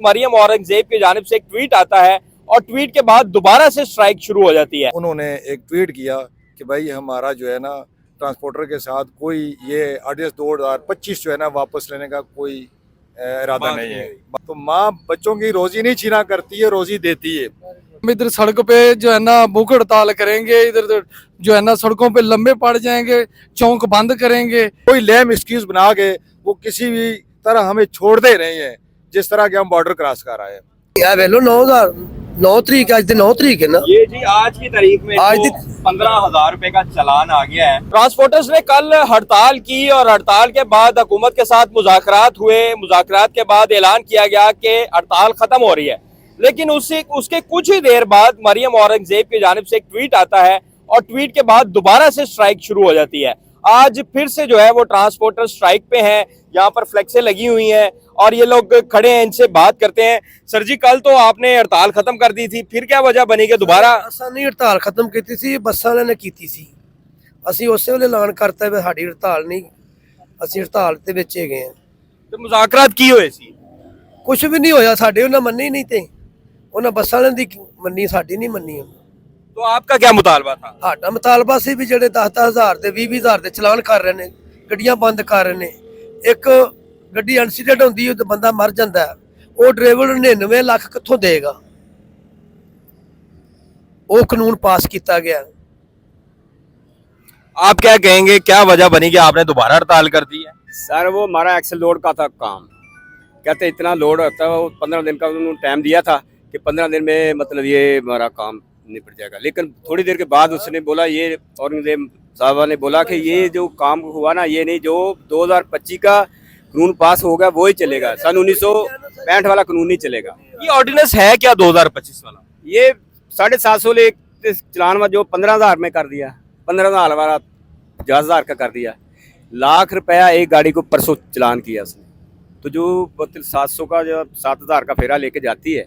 मरियम औरंगजेब की जानिब से एक ट्वीट आता है और ट्वीट के बाद दोबारा से स्ट्राइक शुरू हो जाती है। उन्होंने एक ट्वीट किया कि भाई हमारा जो है ना ट्रांसपोर्टर के साथ कोई ये ऑर्डिनेंस 2025 जो है ना वापस लेने का कोई इरादा नहीं है। तो माँ बच्चों की रोजी नहीं छीना करती है, रोजी देती है। हम इधर सड़क पे जो है ना भूख हड़ताल करेंगे, इधर जो है ना सड़कों पे लंबे पड़ जाएंगे, चौक बंद करेंगे। कोई लेम एक्सक्यूज बना के वो किसी भी तरह हमें छोड़ दे रहे हैं, जिस तरह के हम बॉर्डर क्रॉस कर रहे हैं। यार वेलो 9 तरीक आज 9 तरीक है ना। ये जी आज की तारीख में आज तो 15,000 रुपए का चालान आ गया है। ट्रांसपोर्टर्स ने कल हड़ताल की और हड़ताल के बाद हुकूमत के साथ मुज़ाकरात हुए। मुज़ाकरात के बाद ऐलान किया गया कि हड़ताल खत्म हो रही है, लेकिन उसके कुछ ही देर बाद मरियम औरंगजेब की जानिब से एक ट्वीट आता है और ट्वीट के बाद दोबारा से स्ट्राइक शुरू हो जाती है। आज फिर से जो है वो ट्रांसपोर्टर स्ट्राइक पे हैं। यहाँ पर फ्लेक्सें लगी हुई हैं और ये लोग खड़े हैं, इनसे बात करते हैं। सर जी, कल तो आपने हड़ताल खत्म कर दी थी, फिर क्या वजह बनी कि दोबारा? असां नहीं हड़ताल खत्म की सी, बसां वालिਆਂ ਨੇ ਕੀਤੀ ਸੀ। ਅਸੀਂ ਉਸੇ ਵੇਲੇ ਐਲਾਨ ਕਰਤਾ ਵੀ ਸਾਡੀ ਹੜਤਾਲ ਨਹੀਂ, ਅਸੀਂ ਹੜਤਾਲ ਤੇ ਵਿੱਚ ਹੈਗੇ ਆ। तो मुज़ाकरात की हुए सी? ਕੁਝ ਵੀ ਨਹੀਂ ਹੋਇਆ, ਸਾਡੇ ਉਹਨਾਂ ਮੰਨੀ ਨਹੀਂ ਤੇ ਉਹਨਾਂ ਬੱਸਾਂ ਵਾਲਿਆਂ ਦੀ ਮੰਨੀ, ਸਾਡੀ ਨਹੀਂ ਮੰਨੀ। तो आपका क्या मुतालबा था? ਸਾਡਾ ਮੁਤਾਲਬਾ ਸੀ ਵੀ ਜਿਹੜੇ 10,000 ਤੇ 20,000 ਦੇ ਚਲਾਨ ਕਰ ਰਹੇ ਨੇ, ਗੱਡੀਆਂ ਬੰਦ ਕਰ ਰਹੇ ਨੇ। ਇੱਕ ਗੱਡੀ ਐਕਸੀਡੈਂਟ ਹੁੰਦੀ ਹੈ ਤੇ ਬੰਦਾ ਮਰ ਜਾਂਦਾ, ਉਹ ਡਰਾਈਵਰ 99 ਲੱਖ ਕਿੱਥੋਂ ਦੇਗਾ? ਉਹ ਕਾਨੂੰਨ ਪਾਸ ਕੀਤਾ ਗਿਆ। आप क्या कहेंगे, क्या वजह बनी कि आपने दोबारा हड़ताल कर दी है? सर वो हमारा एक्सेल लोड का था काम, कहते इतना लोड होता है, वो 15 दिन का उन्होंने टाइम दिया था कि 15 दिन में मतलब ये हमारा काम निपट जाएगा। लेकिन थोड़ी देर के बाद उसने बोला, ये औरंगजेब साहबा ने बोला कि ये जो काम हुआ ना, ये नहीं, जो 2025 का कानून पास होगा वो ही चलेगा, सन 1965 वाला कानून नहीं चलेगा। ये ऑर्डिनेंस है क्या 2025 वाला? ये 750 ले चलान में जो 15,000 में कर दिया, 15,000 वाला 50,000 का कर दिया। लाख रुपया एक गाड़ी को परसों चलान किया उसने। तो जो 700 का जो 7,000 का फेरा लेके जाती है,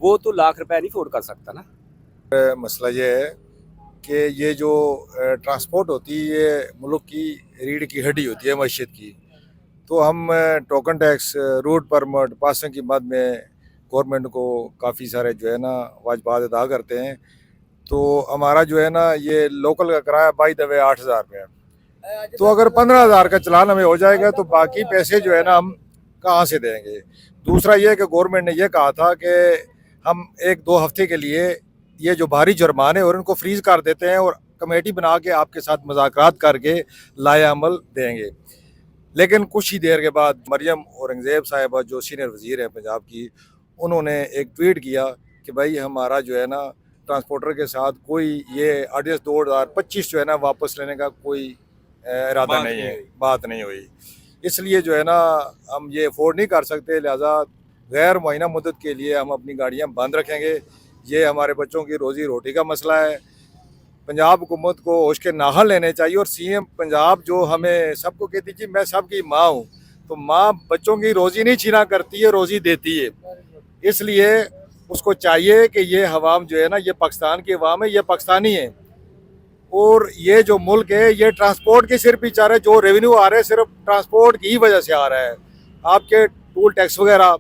वो तो लाख रुपया नहीं अफोर्ड कर सकता ना। मसला ये है कि ये जो ट्रांसपोर्ट होती है ये मुल्क की रीढ़ की हड्डी होती है मईशत की। तो हम token tax, route permit, passing की मद में गवर्नमेंट को काफ़ी सारे जो है ना वाजिबात अदा करते हैं। तो हमारा जो है ना ये लोकल का किराया बाई द वे 8,000 रुपये है। तो अगर 15,000 का चलान हमें हो जाएगा तो बाकी पैसे जो है ना हम कहाँ से देंगे? दूसरा ये कि गवर्नमेंट ने यह कहा था कि हम 1-2 हफ्ते के लिए ये जो भारी जुर्माने और इनको फ्रीज कर देते हैं और कमेटी बना के आपके साथ मुज़ाकरात करके लाए अमल देंगे। लेकिन कुछ ही देर के बाद मरियम औरंगजेब साहिबा जो सीनियर वज़ीर हैं पंजाब की, उन्होंने एक ट्वीट किया कि भाई हमारा जो है ना ट्रांसपोर्टर के साथ कोई ये ऑर्डिनेंस 2025 जो है ना वापस लेने का कोई इरादा नहीं है, बात नहीं हुई। इसलिए जो है ना हम ये अफोर्ड नहीं कर सकते, लिहाजा गैर मुअय्यना मुद्दत के लिए हम अपनी गाड़ियाँ बंद रखेंगे। ये हमारे बच्चों की रोज़ी रोटी का मसला है। पंजाब हुकूमत को होश के नाहल लेने चाहिए। और सीएम पंजाब जो हमें सबको कहती थी मैं सबकी माँ हूँ, तो माँ बच्चों की रोज़ी नहीं छीना करती है, रोज़ी देती है। इसलिए उसको चाहिए कि ये हवाम जो है ना, ये पाकिस्तान की अवाम है, ये पाकिस्तानी है। और ये जो मुल्क है ये ट्रांसपोर्ट के सिर पे चल रहा है। जो रेवेन्यू आ रहा है सिर्फ ट्रांसपोर्ट की वजह से आ रहा है। आपके टूल टैक्स वगैरह,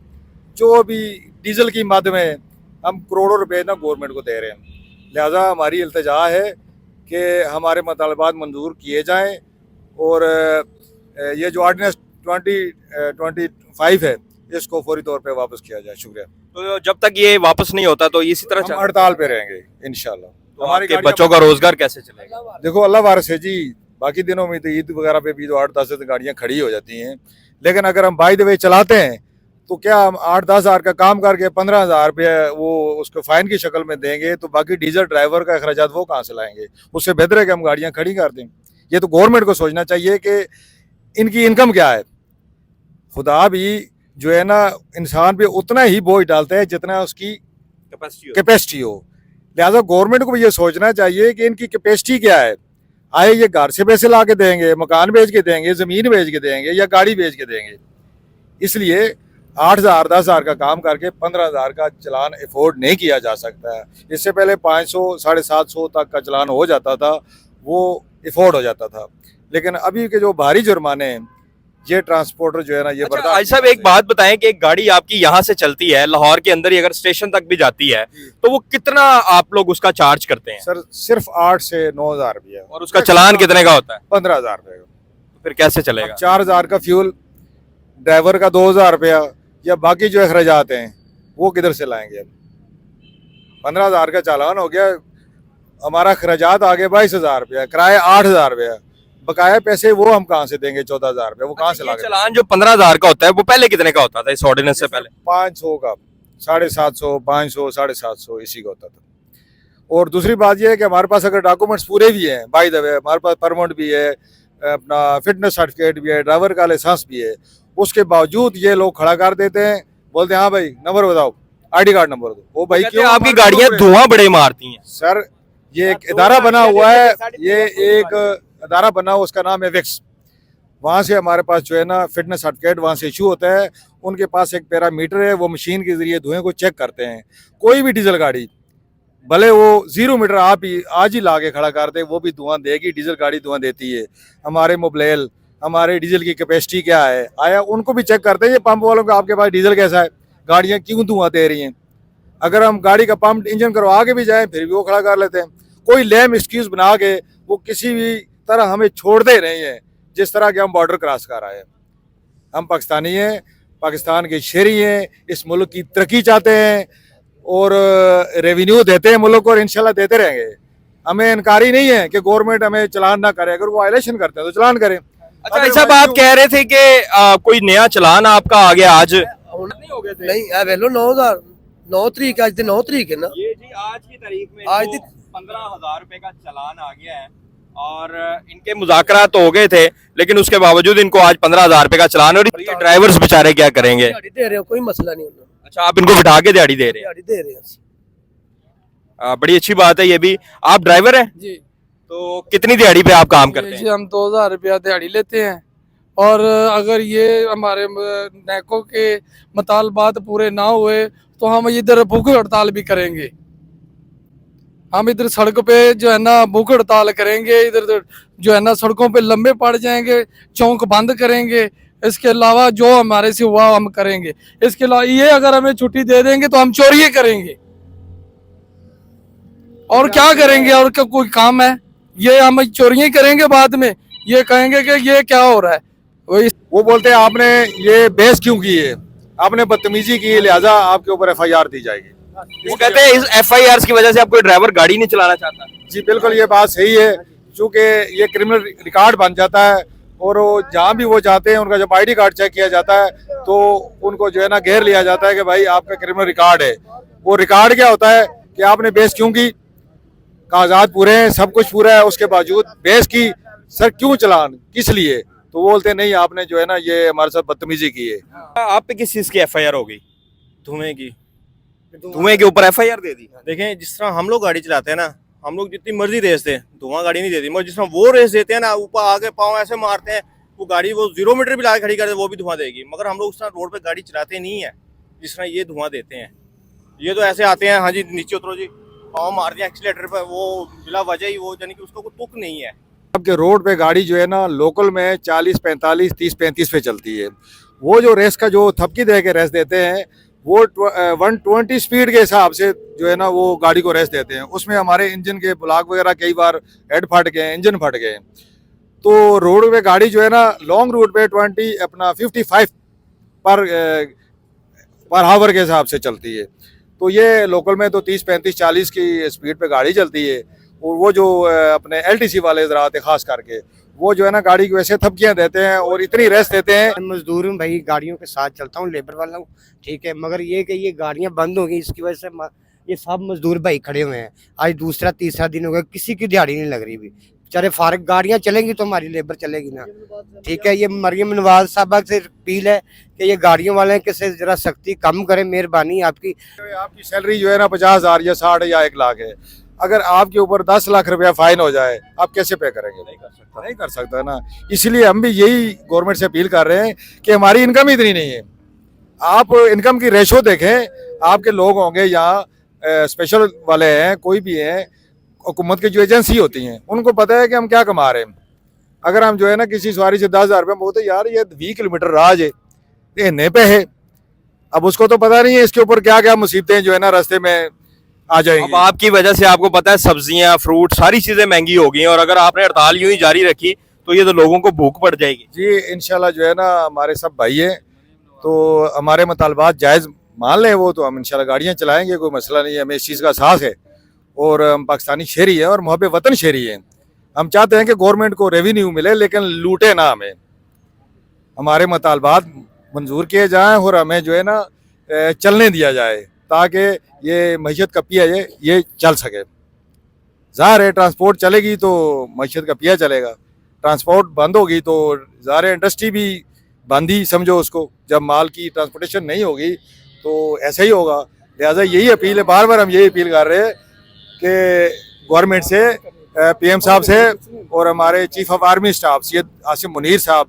जो भी डीजल की मद में हम करोड़ों रुपए ना गवर्नमेंट को दे रहे हैं। लिहाजा हमारी इल्तिजा है कि हमारे मुतालबात मंजूर किए जाएं और ये जो ऑर्डिनेंस 2025 है इसको फौरी तौर पे वापस किया जाए। शुक्रिया। तो जब तक ये वापस नहीं होता तो इसी तरह हम हड़ताल पे रहेंगे इंशाल्लाह। तो हमारे बच्चों का रोजगार कैसे चलेगा? देखो अल्लाह वारिस है जी, बाकी दिनों में तो ईद वगैरह पे भी तो 8-10 गाड़ियाँ खड़ी हो जाती हैं। लेकिन अगर हम बाय द वे चलाते हैं तो क्या हम 8-10 हज़ार का काम करके 15,000 रुपये वो उसको फाइन की शक्ल में देंगे, तो बाकी डीजल ड्राइवर का अखराजात वो कहाँ से लाएंगे? उससे बेहतर है कि हम गाड़ियाँ खड़ी कर दें। ये तो गवर्नमेंट को सोचना चाहिए कि इनकी इनकम क्या है। खुदा भी जो है ना इंसान पे उतना ही बोझ डालता है जितना उसकी कैपेसिटी हो। लिहाजा गवर्नमेंट को भी ये सोचना चाहिए कि इनकी कैपेसिटी क्या है। आए ये घर से पैसे ला के देंगे, मकान बेच के देंगे, ज़मीन बेच के देंगे या गाड़ी बेच के देंगे? इसलिए 8,000 10,000 का काम करके 15,000 का चलान अफोर्ड नहीं किया जा सकता है। इससे पहले 500 750 तक का चलान हो जाता था, वो अफोर्ड हो जाता था। लेकिन अभी के जो भारी जुर्माने हैं ये ट्रांसपोर्टर जो है ना ये अच्छा बर्दाश्त आज साहब नहीं एक बात बताएं कि एक गाड़ी आपकी यहाँ से चलती है लाहौर के अंदर ही अगर स्टेशन तक भी जाती है तो वो कितना आप लोग उसका चार्ज करते हैं सर सिर्फ 8 से 9 हज़ार रुपया और उसका चलान कितने का होता है? 15,000 रुपये का। फिर कैसे चलेगा? 4,000 का फ्यूल, ड्राइवर का 2,000 रुपया, या बाकी जो अखराजात हैं वो किधर से लाएंगे? 15,000 का चालान हो गया, हमारा अखराजात आ गए 22,000 रुपया, किराया 8,000 रुपया, बकाया पैसे वो हम कहाँ से देंगे? 14,000 रुपया वो कहाँ से ये लाएंगे? चलान जो 15,000 का होता है वो पहले कितने का होता था इस ऑर्डिनेंस से पहले? 500 का, 750, 500, 750 इसी का होता था। और दूसरी बात यह है कि हमारे पास अगर डॉक्यूमेंट्स पूरे भी हैं, बाय द वे हमारे पास परमिट भी है, अपना फिटनेस सर्टिफिकेट भी है, ड्राइवर का लाइसेंस भी है, उसके बावजूद ये लोग खड़ा कर देते हैं, बोलते हैं हाँ भाई नंबर बताओ, आईडी कार्ड नंबर दो। वो भाई कहते हैं आपकी गाड़ियां धुआं बड़े मारती हैं। सर ये एक इदारा बना हुआ है, ये एक इदारा बना हुआ, उसका नाम है विक्स। वहाँ से हमारे पास जो है ना फिटनेस सर्टिफिकेट वहाँ से इशू होता है, उनके पास एक पैरामीटर है, वो मशीन के जरिए धुएं को चेक करते हैं। कोई भी डीजल गाड़ी भले वो 0 मीटर आप ही आज ही ला के खड़ा कर दे वो भी धुआं देगी, डीजल गाड़ी धुआं देती है। हमारे मोबाइल, हमारे डीजल की कैपेसिटी क्या है, आया उनको भी चेक करते हैं, ये पंप वालों का आपके पास डीजल कैसा है, गाड़ियाँ क्यों धुआं दे रही हैं। अगर हम गाड़ी का पंप इंजन करवा के भी जाएं फिर भी वो खड़ा कर लेते हैं। कोई लेम एक्सक्यूज बना के वो किसी भी तरह हमें छोड़ते नहीं है, जिस तरह के हम बॉर्डर क्रॉस कर आए हैं। हम पाकिस्तानी हैं, पाकिस्तान के शहरी हैं, इस मुल्क की तरक्की चाहते हैं और रेवेन्यू देते हैं मुल्क को और इंशाल्लाह देते रहेंगे। हमें इनकारी नहीं है कि गवर्नमेंट हमें चलान ना करे, अगर वो वायलेशन करते हैं तो चलान करें। अच्छा ऐसा बात कह रहे थे कि कोई नया चलान आपका आ गया आज? नहीं हो गए थे? नहीं ए वेलो 9,000 9 तरीक आज 9 तरीक है ना, ये जी आज की तारीख में आज आज 15,000 रुपए का चलान आ गया है और इनके मुज़ाकरात तो हो गए थे लेकिन उसके बावजूद इनको आज 15,000 रुपए का चलान। और ये ड्राइवर्स बेचारे क्या करेंगे? दिहाड़ी दे रहे हो, कोई मसला नहीं उन्होंने, अच्छा आप इनको बिठा के दिहाड़ी दे रहे दिहाड़ी दे रहे हैं। हैं, बड़ी अच्छी बात है ये भी। आप ड्राइवर हैं जी तो कितनी दिहाड़ी पे आप काम करते जी हैं? हम 2,000 रुपया दिहाड़ी लेते हैं और अगर ये हमारे नैको के मुतालबात पूरे ना हुए तो हम इधर भूख हड़ताल भी करेंगे। हम इधर सड़क पे जो है ना भूख हड़ताल करेंगे, इधर जो है ना सड़कों पे लंबे पड़ जाएंगे, चौक बंद करेंगे। इसके अलावा जो हमारे से हुआ हम करेंगे। इसके अलावा ये अगर हमें छुट्टी दे देंगे तो हम चोरी करेंगे और क्या करेंगे, और क्या कोई काम है? ये हम चोरियां करेंगे, बाद में ये कहेंगे कि ये क्या हो रहा है। वो बोलते हैं आपने ये बहस क्यों की है, आपने बदतमीजी की है, लिहाजा आपके ऊपर FIR दी जाएगी। वो कहते हैं इस FIR की वजह से आप कोई ड्राइवर गाड़ी नहीं चलाना चाहता। जी बिल्कुल ये बात सही है, चूँकि ये क्रिमिनल रिकॉर्ड बन जाता है और वो जहाँ भी वो जाते हैं उनका जब ID कार्ड चेक किया जाता है तो उनको जो है ना घेर लिया जाता है कि भाई आपका क्रिमिनल रिकॉर्ड है। वो रिकॉर्ड क्या होता है कि आपने बहस क्यों की, कागजात पूरे हैं, सब कुछ पूरा है, उसके बावजूद बहस की, सर क्यों चलान, किस लिए? तो वो बोलते नहीं आपने जो है ना ये हमारे साथ बदतमीजी की है। आप पे किस चीज की FIR हो गई? धुएं के ऊपर FIR दे दी। देखें जिस तरह हम लोग गाड़ी चलाते हैं ना, हम लोग जितनी मर्जी रेस दें धुआं गाड़ी नहीं देती, मगर जिस तरह वो रेस देते हैं ना, ऊपर आगे पाँव ऐसे मारते हैं, वो गाड़ी वो 0 मीटर भी ला खड़ी कर दे वो भी धुआं देगी। मगर हम लोग उस तरह रोड पे गाड़ी चलाते नहीं है जिस तरह ये धुआं देते हैं। ये तो ऐसे आते हैं, हाँ जी नीचे उतरो जी, पाँव मार दिया एक्सीलेटर पर, वो बिला वजह ही वो, यानी कि उसका कोई तुक नहीं है। आपके रोड पे गाड़ी जो है ना लोकल में 40, 45, 30, 35 पे चलती है। वो जो रेस का जो थपकी दे के रेस देते हैं वो 120 स्पीड के हिसाब से जो है ना वो गाड़ी को रेस देते हैं। उसमें हमारे इंजन के ब्लॉक वगैरह कई बार हेड फट गए, इंजन फट गए। तो रोड पे गाड़ी जो है ना लॉन्ग रूट पे 55 पर हावर के हिसाब से चलती है। तो ये लोकल में तो 30, 35, 40 की स्पीड पे गाड़ी चलती है। और वो जो अपने LTC वाले ज़रात खास करके वो जो है ना गाड़ी को ऐसे थपकियाँ देते हैं और इतनी रेस देते हैं। मैं मजदूर हूँ भाई, गाड़ियों के साथ चलता हूँ, लेबर वाला हूँ, ठीक है, मगर ये कि ये गाड़ियाँ बंद हो गई, इसकी वजह से ये सब मजदूर भाई खड़े हुए हैं। आज दूसरा तीसरा दिन हो गया, किसी की दिहाड़ी नहीं लग रही भी। बेचारे फारग, गाड़ियाँ चलेंगी तो हमारी लेबर चलेगी ना, ठीक है। ये मरियम नवाज साहबा से अपील है कि ये गाड़ियों वाले के से जरा सख्ती कम करें, मेहरबानी आपकी। आपकी सैलरी जो है ना 50,000 या 60 या 1 लाख है, अगर आपके ऊपर 10 लाख रुपया फाइन हो जाए आप कैसे पे करेंगे? नहीं कर सकता ना। इसलिए हम भी यही गवर्नमेंट से अपील कर रहे हैं कि हमारी इनकम इतनी नहीं है, आप इनकम की रेशो देखें। आपके लोग होंगे यहाँ स्पेशल वाले हैं, कोई भी हैं, हुकूमत की जो एजेंसी होती हैं उनको पता है कि हम क्या कमा रहे हैं। अगर हम जो है ना किसी सवारी से 10,000 रुपये बोलते यार ये 20 किलोमीटर राज है, ये इतने पे है, अब उसको तो पता नहीं है इसके ऊपर क्या क्या मुसीबतें जो है ना रास्ते में आ जाएंगी। अब आपकी वजह से आपको पता है सब्जियां, फ्रूट, सारी चीजें महंगी हो गई हैं, और अगर आपने हड़ताल यूं ही जारी रखी तो ये तो लोगों को भूख पड़ जाएगी। जी इंशाल्लाह जो है ना हमारे सब भाई हैं, तो हमारे मुतालबात जायज़ मान लें वो, तो हम इंशाल्लाह गाड़ियाँ चलाएंगे, कोई मसला नहीं है, हमें इस चीज़ का एहसास है, और हम पाकिस्तानी शहरी हैं और मुहब्बे वतन शहरी हैं। हम चाहते हैं कि गवर्नमेंट को रेवेन्यू मिले लेकिन लूटे ना हमें, हमारे मुतालबात मंजूर किए जाएँ और हमें जो है ना चलने दिया जाए ताकि ये मईशत का पिया ये चल सके। ज़ाहिर है ट्रांसपोर्ट चलेगी तो मईशत का पिया चलेगा, ट्रांसपोर्ट बंद होगी तो ज़ाहिर इंडस्ट्री भी बंद ही समझो उसको, जब माल की ट्रांसपोर्टेशन नहीं होगी तो ऐसा ही होगा। लिहाजा यही अपील है, बार बार हम यही अपील कर रहे हैं कि गवर्नमेंट से, पीएम साहब से और हमारे chief of army staff Syed Asim Munir साहब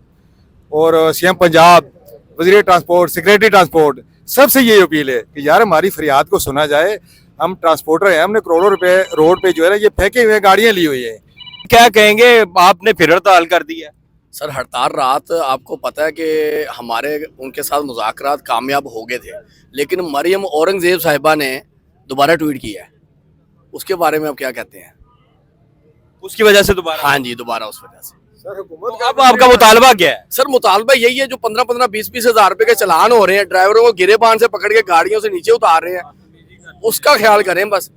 और सीएम पंजाब, वज़ीर ट्रांसपोर्ट, सेक्रेटरी ट्रांसपोर्ट, सबसे यही अपील है कि यार हमारी फरियाद को सुना जाए। हम ट्रांसपोर्टर हैं, हमने करोड़ों रुपए रोड पे जो है ना ये फेंके हुए गाड़ियाँ ली हुई हैं। क्या कहेंगे, आपने फिर हड़ताल कर दी है? सर हड़ताल रात आपको पता है कि हमारे उनके साथ मुज़ाकरात कामयाब हो गए थे, लेकिन मरियम औरंगज़ेब साहिबा ने दोबारा ट्वीट किया है, उसके बारे में आप क्या कहते हैं? उसकी वजह से दोबारा? हाँ जी, दोबारा उस वजह से। तो अब आपका मुतालबा क्या है? सर मुतालबा यही है, जो 15-15, 20-20 हज़ार रुपए के चालान हो रहे हैं, ड्राइवरों को गिरेबान से पकड़ के गाड़ियों से नीचे उतार रहे हैं, उसका ख्याल करें बस।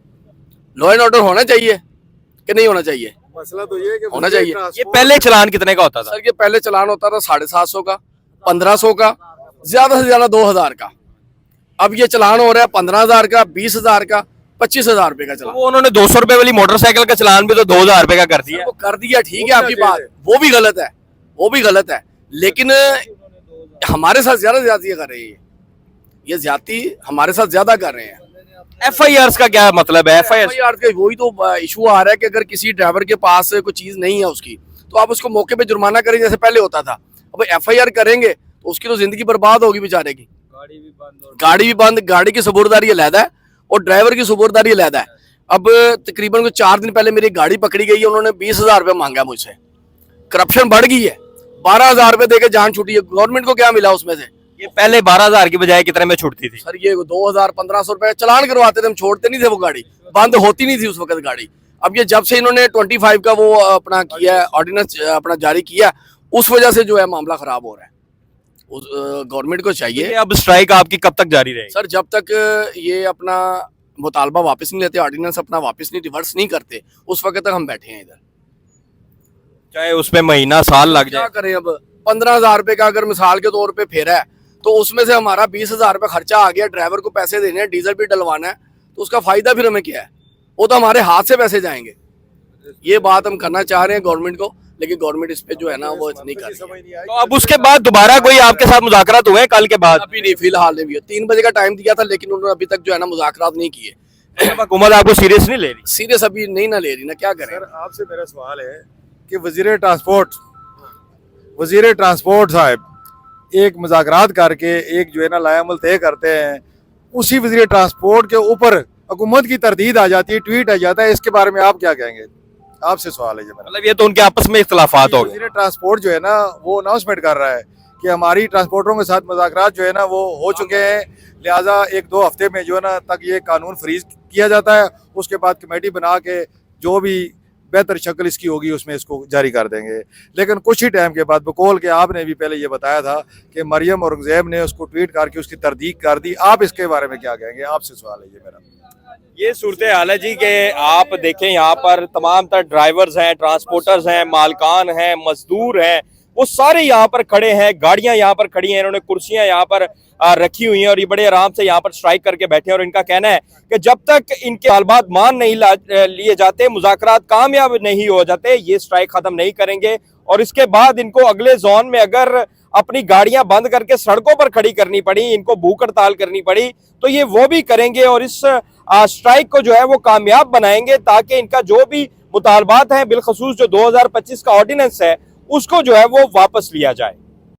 लॉ एंड ऑर्डर होना चाहिए कि नहीं होना चाहिए? मसला तो ये है कि होना चाहिए। ये पहले चलान कितने का होता था? सर ये पहले चलान होता था 750 का, 1500 का, ज्यादा से ज्यादा 2000 का। अब ये चलान हो रहा है 15,000 का, 20,000 का, 25,000 रुपए का चलान। वो उन्होंने 200 रुपए वाली मोटरसाइकिल का चलान भी तो 2,000 रुपए का कर दिया। वो कर दिया, ठीक है आपकी बात, वो भी गलत है, वो भी गलत है, लेकिन हमारे साथ ज्यादा ज्यादती कर रही है, ये ज्यादती हमारे साथ ज्यादा कर रहे हैं। FIR का क्या मतलब है? FIR का वही तो इशू आ रहा है कि अगर किसी ड्राइवर के पास कोई चीज नहीं है उसकी, तो आप उसको मौके पे जुर्माना करें जैसे पहले होता था। अब FIR करेंगे तो उसकी तो जिंदगी बर्बाद होगी बेचारे की, गाड़ी भी बंद, गाड़ी की सबूरदारी अलहदा है और ड्राइवर की सबूरदारी अलहदा है। अब तकरीबन को 4 दिन पहले मेरी गाड़ी पकड़ी गई है, उन्होंने 20,000 रुपये मांगा मुझसे। करप्शन बढ़ गई है, 12,000 रुपये देके जान छूटी है। गवर्नमेंट को क्या मिला उसमें से? ये पहले 12,000 की बजाय कितने में छूटती थी? सर ये 2,000-1,500 रुपए चलान करवाते थे, हम छोड़ते नहीं थे, वो गाड़ी बंद होती नहीं थी उस वक्त गाड़ी। अब ये जब से इन्होंने 25 का वो अपना किया है, ऑर्डिनेंस अपना जारी किया, उस वजह से जो है मामला खराब हो रहा है। गवर्नमेंट को चाहिए। अब स्ट्राइक आपकी कब तक जारी रहेगी? सर जब तक ये अपना मुतालबा वापस नहीं लेते, ऑर्डिनेंस अपना वापस नहीं, रिवर्स नहीं करते, उस वक्त तक हम बैठे हैं इधर, चाहे उसमें महीना साल लग क्या जाए। करें। अब 15,000 रुपए का अगर मिसाल के तौर पे फेरा है तो उसमें से हमारा 20,000 रुपये खर्चा आ गया, ड्राइवर को पैसे देने हैं, डीजल भी डलवाना है, तो उसका फायदा फिर हमें क्या है? वो तो हमारे हाथ से पैसे जाएंगे। ये बात हम करना चाह रहे हैं गवर्नमेंट को, लेकिन गवर्नमेंट इस पे जो है ना वो नहीं कर रही है। तो अब उसके बाद दोबारा कोई आपके साथ मुज़ाकरात हुए कल के बाद? अभी नहीं, फिलहाल नहीं हुई। 3 बजे का टाइम दिया था, लेकिन उन्होंने अभी तक जो है ना मुज़ाकरात नहीं किए। हुकूमत आपको सीरियस नहीं ले रही? सीरियस अभी नहीं ना ले रही ना, क्या करें। सर आपसे मेरा सवाल है कि वज़ीर ट्रांसपोर्ट साहब एक मुज़ाकरात करके एक जो है ना लायामल तय करते हैं, उसी वज़ीर ट्रांसपोर्ट के ऊपर हुकूमत की तरदीद आ जाती है, ट्वीट आ जाता है, इसके बारे में आप क्या कहेंगे? आपसे सवाल है ये मेरा। मतलब ये तो उनके आपस में इख्तलाफात हो गए। वज़ीर ट्रांसपोर्ट जो है ना वो अनाउंसमेंट कर रहा है कि हमारी ट्रांसपोर्टरों के साथ मुज़ाकरात जो है ना वो हो चुके हैं, लिहाजा 1-2 हफ्ते में जो है ना तक ये कानून फ्रीज किया जाता है, उसके बाद कमेटी बना के जो भी बेहतर शक्ल इसकी होगी उसमें इसको जारी कर देंगे। लेकिन कुछ ही टाइम के बाद बकौल के आपने भी पहले ये बताया था कि मरियम औरंगज़ेब ने उसको ट्वीट करके उसकी तरदीद कर दी, आप इसके बारे में क्या कहेंगे? आपसे सवाल है ये मेरा। ये सूरत हाल है जी कि आप देखें यहाँ पर तमाम तर ड्राइवर्स हैं, ट्रांसपोर्टर्स हैं, मालकान हैं, मजदूर हैं, वो सारे यहाँ पर खड़े हैं, गाड़ियां यहाँ पर खड़ी हैं, इन्होंने कुर्सियां यहाँ पर रखी हुई हैं और ये बड़े आराम से यहाँ पर स्ट्राइक करके बैठे हैं। और इनका कहना है कि जब तक इनके तालबात मान नहीं लिए जाते, मुज़ाकरात कामयाब नहीं हो जाते, ये स्ट्राइक खत्म नहीं करेंगे। और इसके बाद इनको अगले जोन में अगर अपनी गाड़ियां बंद करके सड़कों पर खड़ी करनी पड़ी, इनको भूख हड़ताल करनी पड़ी, तो ये वो भी करेंगे और इस स्ट्राइक को जो है वो कामयाब बनाएंगे, ताकि इनका जो भी मुतालबात हैं, बिलखसूस जो 2025 का ऑर्डिनेंस है, उसको जो है वो वापस लिया जाए।